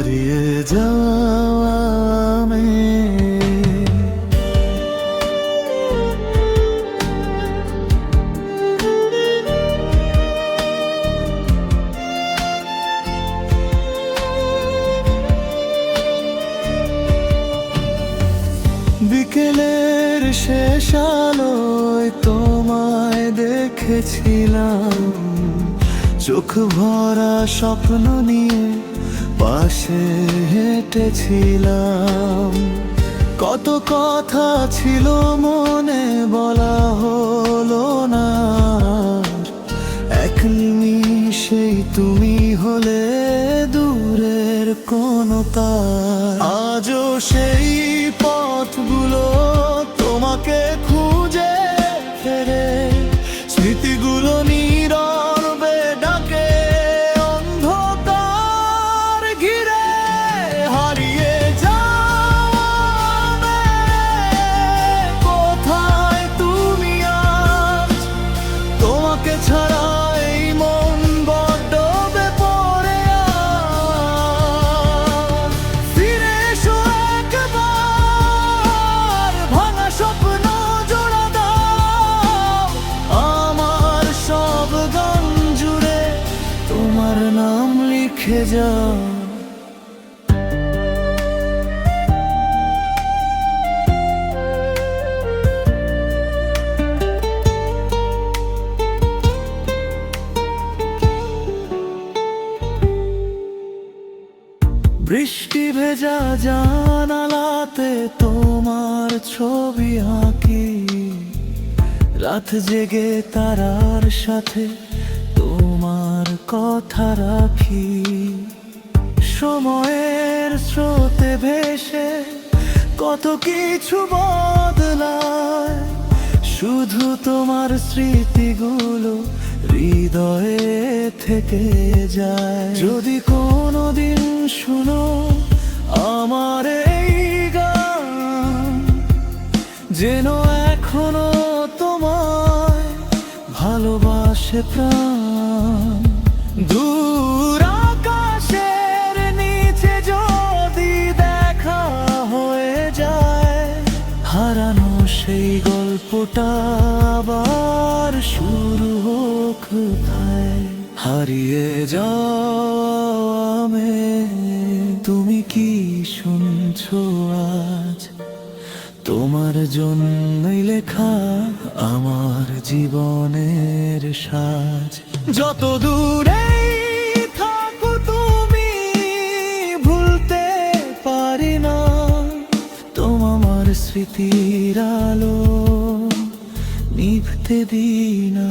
হারিয়ে যাওয়া বিকেলের শেষ আলোয় তোমায় দেখেছিলাম, চোখ ভরা স্বপ্ন নিয়ে পাশে হেঁটেছিলাম। কত কথা ছিল মনে বলা হলো না, এক নিমিষেই তুমি হলে দূরের কোনো তার। আজও সেই পথগুলো তোমাকে খুঁজে ফেরে, স্মৃতিগুলো নীরবে ডাকে অন্ধকার ঘিরে। হারিয়ে যাবে কোথায় তুমি আজ, তোমাকে ছাড়া এই মন বড্ড বেপরে আজ। ফিরে এসো একবার, ভাঙা স্বপ্ন জোড়া দাও, আমার সব গান জুড়ে তোমার নাম লিখে যাও। বৃষ্টি ভেজা জানালাতে তোমার ছবি আঁকি, রাত জেগে তারার সাথে তোমার কথা রাখি। সময়ের স্রোতে ভেসে কত কিছু বদলায়, শুধু তোমার স্মৃতিগুলো হৃদয়ে থেকে যায়। যদি কোনোদিন শুনো আমার এই গান, যেন এখনো তোমায় ভালোবাসে প্রাণ। দূর আকাশের নিচে যদি দেখা হয়ে যায়, হারানো সেই গল্পটা আবার শুরু হোক কোথায়। হারিয়ে যাওয়া তুমি কি শুনছো আজ, তোমার জন্যই লেখা আমার জীবনের সাজ। যত দূরেই থাকো তুমি ভুলতে পারি না, তোমার স্মৃতির আলো নিভতে দিই না।